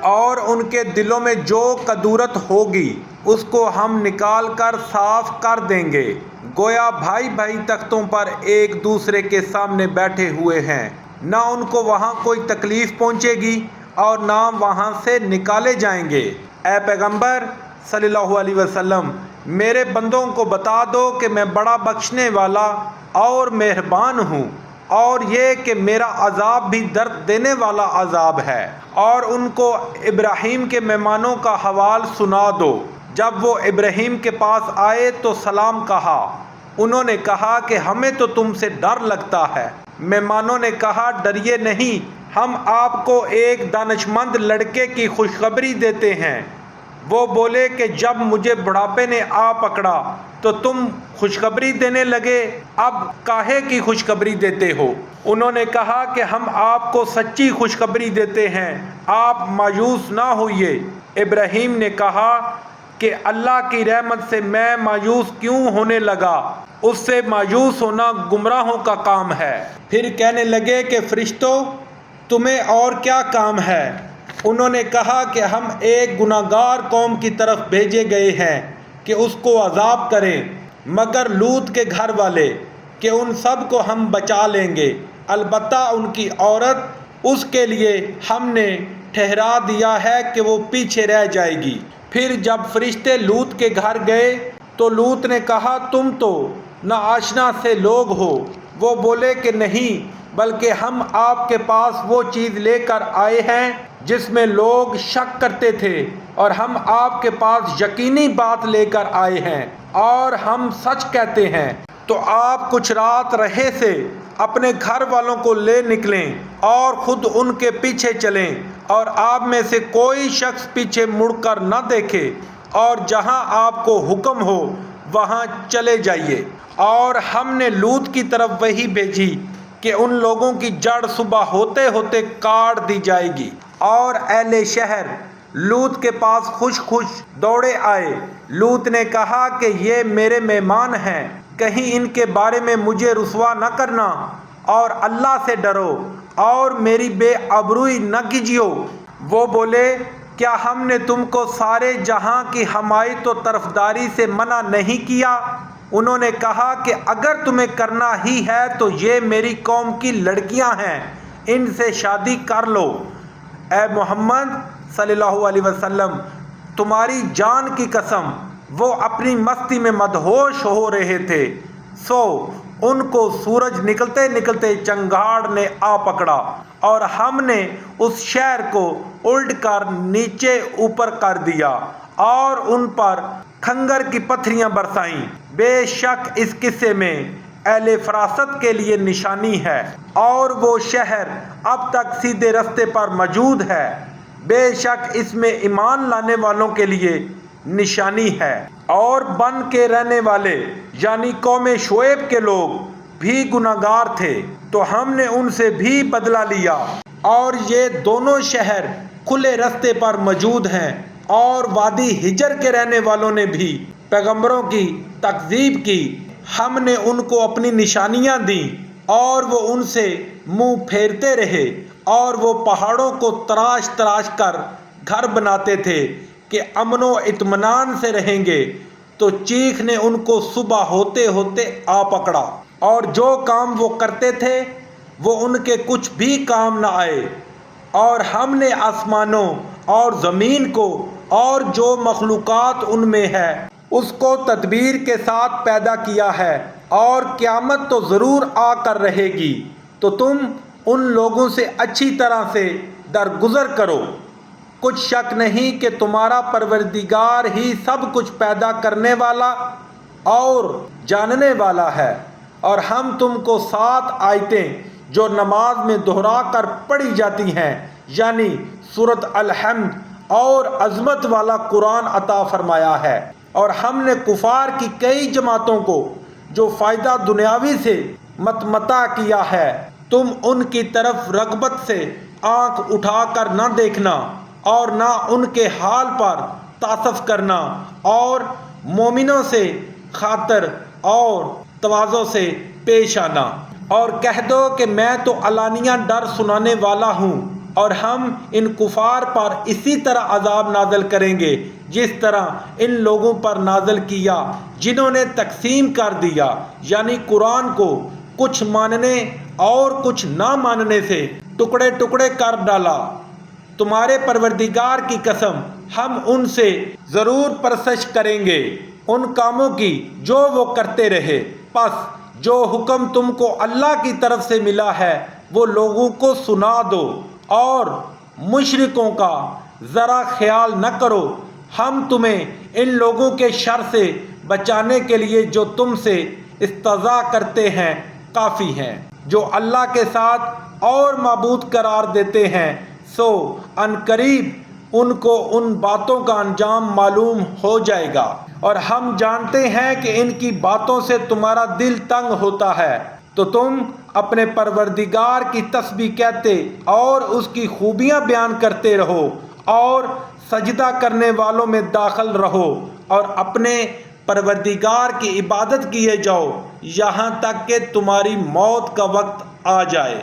اور ان کے دلوں میں جو کدورت ہوگی اس کو ہم نکال کر صاف کر دیں گے، گویا بھائی بھائی تختوں پر ایک دوسرے کے سامنے بیٹھے ہوئے ہیں، نہ ان کو وہاں کوئی تکلیف پہنچے گی اور نہ وہاں سے نکالے جائیں گے۔ اے پیغمبر صلی اللہ علیہ وسلم، میرے بندوں کو بتا دو کہ میں بڑا بخشنے والا اور مہربان ہوں، اور یہ کہ میرا عذاب بھی درد دینے والا عذاب ہے۔ اور ان کو ابراہیم کے مہمانوں کا حوال سنا دو۔ جب وہ ابراہیم کے پاس آئے تو سلام کہا۔ انہوں نے کہا کہ ہمیں تو تم سے ڈر لگتا ہے۔ مہمانوں نے کہا ڈریے نہیں، ہم آپ کو ایک دانشمند لڑکے کی خوشخبری دیتے ہیں۔ وہ بولے کہ جب مجھے بڑھاپے نے آ پکڑا تو تم خوشخبری دینے لگے، اب کاہے کی خوشخبری دیتے ہو؟ انہوں نے کہا کہ ہم آپ کو سچی خوشخبری دیتے ہیں، آپ مایوس نہ ہوئیے۔ ابراہیم نے کہا کہ اللہ کی رحمت سے میں مایوس کیوں ہونے لگا؟ اس سے مایوس ہونا گمراہوں کا کام ہے۔ پھر کہنے لگے کہ فرشتوں، تمہیں اور کیا کام ہے؟ انہوں نے کہا کہ ہم ایک گناہگار قوم کی طرف بھیجے گئے ہیں کہ اس کو عذاب کریں، مگر لوط کے گھر والے، کہ ان سب کو ہم بچا لیں گے، البتہ ان کی عورت، اس کے لیے ہم نے ٹھہرا دیا ہے کہ وہ پیچھے رہ جائے گی۔ پھر جب فرشتے لوط کے گھر گئے تو لوط نے کہا تم تو ناآشنا سے لوگ ہو۔ وہ بولے کہ نہیں، بلکہ ہم آپ کے پاس وہ چیز لے کر آئے ہیں جس میں لوگ شک کرتے تھے، اور ہم آپ کے پاس یقینی بات لے کر آئے ہیں، اور ہم سچ کہتے ہیں۔ تو آپ کچھ رات رہے سے اپنے گھر والوں کو لے نکلیں اور خود ان کے پیچھے چلیں، اور آپ میں سے کوئی شخص پیچھے مڑ کر نہ دیکھے، اور جہاں آپ کو حکم ہو وہاں چلے جائیے۔ اور ہم نے لوط کی طرف وحی بھیجی کہ ان لوگوں کی جڑ صبح ہوتے ہوتے کاٹ دی جائے گی۔ اور اہل شہر لوط کے پاس خوش خوش دوڑے آئے۔ لوط نے کہا کہ یہ میرے مہمان ہیں، کہیں ان کے بارے میں مجھے رسوا نہ کرنا، اور اللہ سے ڈرو اور میری بے آبروئی نہ کیجیو۔ وہ بولے کیا ہم نے تم کو سارے جہاں کی حمایت و طرفداری سے منع نہیں کیا؟ انہوں نے کہا کہ اگر تمہیں کرنا ہی ہے تو یہ میری قوم کی لڑکیاں ہیں، ان سے شادی کر لو۔ اے محمد صلی اللہ علیہ وسلم، تمہاری جان کی قسم، وہ اپنی مستی میں مدہوش ہو رہے تھے، سو ان کو سورج نکلتے نکلتے چنگاڑ نے آ پکڑا، اور ہم نے اس شہر کو الٹ کر نیچے اوپر کر دیا اور ان پر کھنگر کی پتھریاں برسائیں۔ بے شک اس قصے میں اہل فراست کے لیے نشانی ہے، اور وہ شہر اب تک سیدھے رستے پر موجود ہے۔ بے شک اس میں ایمان لانے والوں کے لیے نشانی ہے۔ اور بن کے رہنے والے یعنی قوم شعیب کے لوگ بھی گناہگار تھے، تو ہم نے ان سے بھی بدلہ لیا، اور یہ دونوں شہر کھلے رستے پر موجود ہیں۔ اور وادی ہجر کے رہنے والوں نے بھی پیغمبروں کی تکذیب کی، ہم نے ان کو اپنی نشانیاں دیں اور وہ ان سے منہ پھیرتے رہے، اور وہ پہاڑوں کو تراش تراش کر گھر بناتے تھے کہ امن و اطمینان سے رہیں گے، تو چیخ نے ان کو صبح ہوتے ہوتے آ پکڑا، اور جو کام وہ کرتے تھے وہ ان کے کچھ بھی کام نہ آئے۔ اور ہم نے آسمانوں اور زمین کو اور جو مخلوقات ان میں ہے اس کو تدبیر کے ساتھ پیدا کیا ہے، اور قیامت تو ضرور آ کر رہے گی، تو تم ان لوگوں سے اچھی طرح سے درگزر کرو۔ کچھ شک نہیں کہ تمہارا پروردگار ہی سب کچھ پیدا کرنے والا اور جاننے والا ہے۔ اور ہم تم کو 7 آیتیں جو نماز میں دہرا کر پڑھی جاتی ہیں، یعنی سورۃ الحمد اور عظمت والا قرآن عطا فرمایا ہے۔ اور ہم نے کفار کی کئی جماعتوں کو جو فائدہ دنیاوی سے متمتع کیا ہے، تم ان کی طرف رغبت سے آنکھ اٹھا کر نہ دیکھنا، اور نہ ان کے حال پر تعسف کرنا، اور مومنوں سے خاطر اور تواضع سے پیش آنا، اور کہہ دو کہ میں تو علانیہ ڈر سنانے والا ہوں، اور ہم ان کفار پر اسی طرح عذاب نازل کریں گے جس طرح ان لوگوں پر نازل کیا جنہوں نے تقسیم کر دیا، یعنی قرآن کو کچھ ماننے اور کچھ نہ ماننے سے ٹکڑے ٹکڑے کر ڈالا۔ تمہارے پروردگار کی قسم ہم ان سے ضرور پرسش کریں گے ان کاموں کی جو وہ کرتے رہے۔ پس جو حکم تم کو اللہ کی طرف سے ملا ہے وہ لوگوں کو سنا دو، اور مشرکوں کا ذرا خیال نہ کرو۔ ہم تمہیں ان لوگوں کے شر سے بچانے کے لیے جو تم سے استہزاء کرتے ہیں کافی ہیں، جو اللہ کے ساتھ اور معبود قرار دیتے ہیں، سو عنقریب ان کو ان باتوں کا انجام معلوم ہو جائے گا۔ اور ہم جانتے ہیں کہ ان کی باتوں سے تمہارا دل تنگ ہوتا ہے، تو تم اپنے پروردگار کی تسبیح کہتے اور اس کی خوبیاں بیان کرتے رہو، اور سجدہ کرنے والوں میں داخل رہو، اور اپنے پروردگار کی عبادت کیے جاؤ یہاں تک کہ تمہاری موت کا وقت آ جائے۔